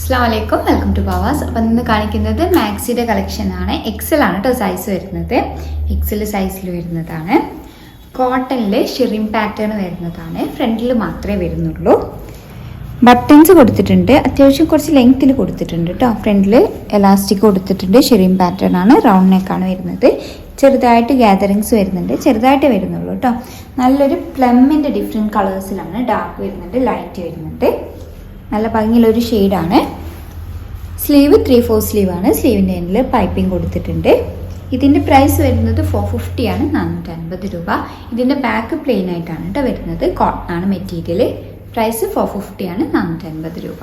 അസ്സലാമലൈക്കും, welcome to പാവാസ്. അപ്പം ഇന്ന് കാണിക്കുന്നത് മാക്സിയുടെ കളക്ഷനാണ്. എക്സൽ ആണ് കേട്ടോ സൈസ് വരുന്നത്. എക്സൽ സൈസിൽ വരുന്നതാണ്. കോട്ടണിൽ ഷിറിം പാറ്റേൺ വരുന്നതാണ്. ഫ്രണ്ടിൽ മാത്രമേ വരുന്നുള്ളൂ. ബട്ടൺസ് കൊടുത്തിട്ടുണ്ട്, അത്യാവശ്യം കുറച്ച് ലെങ്ത്തിൽ കൊടുത്തിട്ടുണ്ട് കേട്ടോ. ഫ്രണ്ടിൽ എലാസ്റ്റിക് കൊടുത്തിട്ടുണ്ട്. ഷിറിം പാറ്റേൺ ആണ്, റൗണ്ട് നെക്കാണ് വരുന്നത്. ചെറുതായിട്ട് ഗ്യാതറിങ്സ് വരുന്നുണ്ട്, ചെറുതായിട്ടേ വരുന്നുള്ളൂ കേട്ടോ. നല്ലൊരു പ്ലമ്മിൻ്റെ ഡിഫറെൻറ്റ് കളേഴ്സിലാണ്. ഡാർക്ക് വരുന്നുണ്ട്, ലൈറ്റ് വരുന്നുണ്ട്. നല്ല ഭംഗിയുള്ളൊരു ഷെയ്ഡാണ്. സ്ലീവ് 3/4 സ്ലീവാണ്. സ്ലീവിൻ്റെ എൻഡിൽ പൈപ്പിംഗ് കൊടുത്തിട്ടുണ്ട്. ഇതിൻ്റെ പ്രൈസ് വരുന്നത് 450 ആണ്, 450 രൂപ. ഇതിൻ്റെ ബാക്ക് പ്ലെയിൻ ആയിട്ടാണ് കേട്ടോ വരുന്നത്. കോട്ടൺ ആണ് മെറ്റീരിയൽ. പ്രൈസ് 450 ആണ്, 450 രൂപ.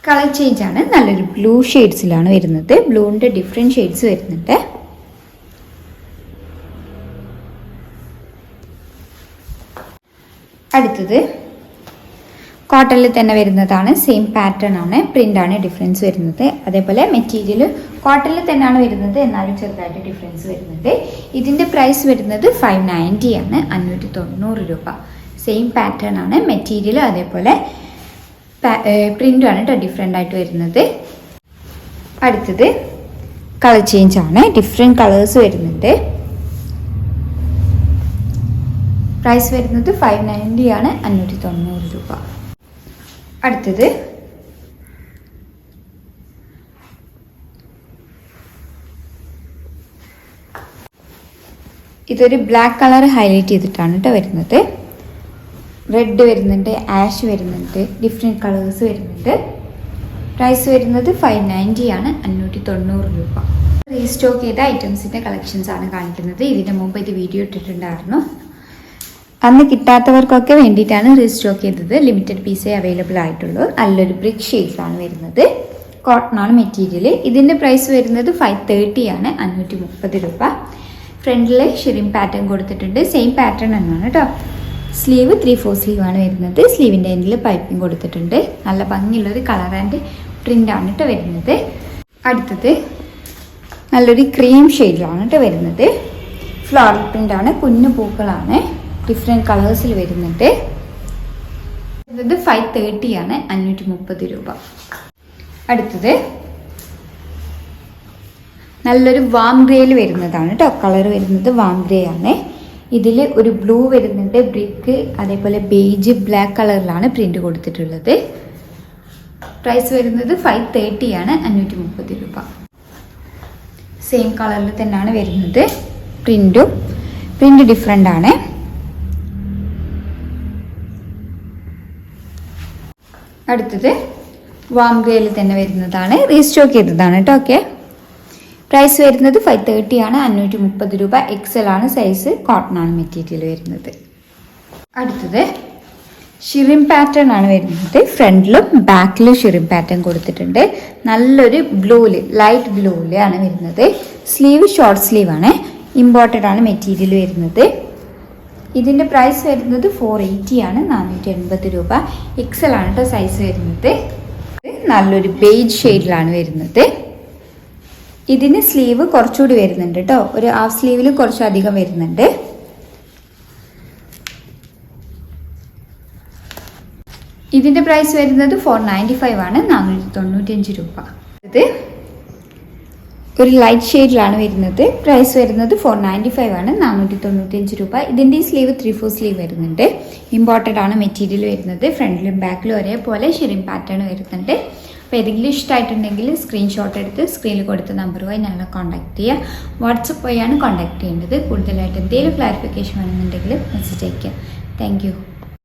കളർ ചേഞ്ച് ആണ്. നല്ലൊരു ബ്ലൂ ഷെയ്ഡ്സിലാണ് വരുന്നത്. ബ്ലൂവിൻ്റെ ഡിഫറെൻറ്റ് ഷെയ്ഡ്സ് വരുന്നുണ്ട്. അടുത്തത് കോട്ടണിൽ തന്നെ വരുന്നതാണ്. സെയിം പാറ്റേൺ ആണ്, പ്രിൻ്റ് ആണ് ഡിഫറൻസ് വരുന്നത്. അതേപോലെ മെറ്റീരിയൽ കോട്ടണിൽ തന്നെയാണ് വരുന്നത്, എന്നാലും ചെറുതായിട്ട് ഡിഫറൻസ് വരുന്നുണ്ട്. ഇതിൻ്റെ പ്രൈസ് വരുന്നത് 590 ആണ്, 590 രൂപ. സെയിം പാറ്റേൺ ആണ്, മെറ്റീരിയൽ അതേപോലെ പ്രിൻ്റും ആണ് കേട്ടോ ഡിഫറെൻ്റ് ആയിട്ട് വരുന്നത്. അടുത്തത് കളർ ചേഞ്ച് ആണ്. ഡിഫറെൻറ്റ് കളേഴ്സ് വരുന്നുണ്ട്. പ്രൈസ് വരുന്നത് 590 ആണ്, 590 രൂപ. അടുത്തത് ഇതൊരു ബ്ലാക്ക് കളർ ഹൈലൈറ്റ് ചെയ്തിട്ടാണ് കേട്ടോ വരുന്നത്. റെഡ് വരുന്നുണ്ട്, ആഷ് വരുന്നുണ്ട്, ഡിഫറെൻറ്റ് കളേഴ്സ് വരുന്നുണ്ട്. പ്രൈസ് വരുന്നത് 590 ആണ്, 590 രൂപ. റീസ്റ്റോക്ക് ചെയ്ത ഐറ്റംസിൻ്റെ കളക്ഷൻസ് ആണ് കാണിക്കുന്നത്. ഇതിന് മുമ്പ് ഇത് വീഡിയോ ഇട്ടിട്ടുണ്ടായിരുന്നു. അന്ന് കിട്ടാത്തവർക്കൊക്കെ വേണ്ടിയിട്ടാണ് റീസ്റ്റോക്ക് ചെയ്തത്. ലിമിറ്റഡ് പീസേ അവൈലബിൾ ആയിട്ടുള്ളൂ. നല്ലൊരു ബ്രിക്ക് ഷെയ്ഡ്സാണ് വരുന്നത്. കോട്ടൺ ആണ് മെറ്റീരിയൽ. ഇതിൻ്റെ പ്രൈസ് വരുന്നത് 530 ആണ്, 530 രൂപ. ഫ്രണ്ടിൽ ഷിറിം പാറ്റേൺ കൊടുത്തിട്ടുണ്ട്. സെയിം പാറ്റേൺ എന്നാണ് കേട്ടോ. സ്ലീവ് 3/4 സ്ലീവാണ് വരുന്നത്. സ്ലീവിൻ്റെ എൻഡിൽ പൈപ്പിംഗ് കൊടുത്തിട്ടുണ്ട്. നല്ല ഭംഗിയുള്ളൊരു കളർ ആൻഡ് പ്രിൻ്റ് ആണ് കേട്ടോ വരുന്നത്. അടുത്തത് നല്ലൊരു ക്രീം ഷെയ്ഡിലാണ് കേട്ടോ വരുന്നത്. ഫ്ലോറൽ പ്രിൻ്റ് ആണ്, കുഞ്ഞു പൂക്കളാണ്, ഡിഫറെൻറ്റ് കളേഴ്സിൽ വരുന്നുണ്ട്. ഇത് 530 ആണ്, 530 രൂപ. അടുത്തത് നല്ലൊരു വാം ഗ്രേയിൽ വരുന്നതാണ് കേട്ടോ. കളർ വരുന്നത് വാം ഗ്രേ ആണ്. ഇതിൽ ഒരു ബ്ലൂ വരുന്നുണ്ട്, ബ്രിക്ക്, അതേപോലെ ബേജ് ബ്ലാക്ക് കളറിലാണ് പ്രിൻ്റ് കൊടുത്തിട്ടുള്ളത്. പ്രൈസ് വരുന്നത് 530 ആണ്, 530 രൂപ. സെയിം കളറിൽ തന്നെയാണ് വരുന്നത്. പ്രിൻ്റ് ഡിഫറെൻ്റ് ആണ്. അടുത്തത് വാം ഗ്രേയിൽ തന്നെ വരുന്നതാണ്. റീസ്റ്റോക്ക് ചെയ്തതാണ് കേട്ടോ. ഓക്കെ, പ്രൈസ് വരുന്നത് 530 ആണ്, 530 രൂപ. എക്സൽ ആണ് സൈസ്. കോട്ടൺ ആണ് മെറ്റീരിയൽ വരുന്നത്. അടുത്തത് ഷിറിം പാറ്റേൺ ആണ് വരുന്നത്. ഫ്രണ്ടിലും ബാക്കിലും ഷിറിം പാറ്റേൺ കൊടുത്തിട്ടുണ്ട്. നല്ലൊരു ബ്ലൂവിൽ, ലൈറ്റ് ബ്ലൂവിൽ ആണ് വരുന്നത്. സ്ലീവ് ഷോർട്ട് സ്ലീവ് ആണ്. ഇമ്പോർട്ടഡ് ആണ് മെറ്റീരിയൽ വരുന്നത്. ഇതിൻ്റെ പ്രൈസ് വരുന്നത് 480 ആണ്, 480 രൂപ. എക്സൽ ആണ് കേട്ടോ സൈസ് വരുന്നത്. നല്ലൊരു ബേജ് ഷെയ്ഡിലാണ് വരുന്നത്. ഇതിന് സ്ലീവ് കുറച്ചുകൂടി വരുന്നുണ്ട് കേട്ടോ. ഒരു ഹാഫ് സ്ലീവിൽ കുറച്ചധികം വരുന്നുണ്ട്. ഇതിൻ്റെ പ്രൈസ് വരുന്നത് 495 ആണ്, 495 രൂപ. ഇത് ഒരു ലൈറ്റ് ഷെയ്ഡിലാണ് വരുന്നത്. പ്രൈസ് വരുന്നത് 495 ആണ്, 495 രൂപ. ഇതിൻ്റെ ഈ സ്ലീവ് 3/4 സ്ലീവ് വരുന്നുണ്ട്. ഇമ്പോർട്ടഡ് ആണ് മെറ്റീരിയൽ വരുന്നത്. ഫ്രണ്ടിലും ബാക്കിലും ഒരേപോലെ ഷിറിം പാറ്റേൺ വരുന്നുണ്ട്. അപ്പോൾ ഏതെങ്കിലും ഇഷ്ടമായിട്ടുണ്ടെങ്കിൽ സ്ക്രീൻഷോട്ട് എടുത്ത് സ്ക്രീനിൽ കൊടുത്ത നമ്പറുമായി ഞങ്ങളെ കോൺടാക്ട് ചെയ്യുക. വാട്സപ്പ് വഴിയാണ് കോൺടാക്ട് ചെയ്യേണ്ടത്. കൂടുതലായിട്ട് എന്തെങ്കിലും ക്ലാരിഫിക്കേഷൻ വേണമെന്നുണ്ടെങ്കിൽ മെസ്സേജ് അയയ്ക്കുക. Thank you.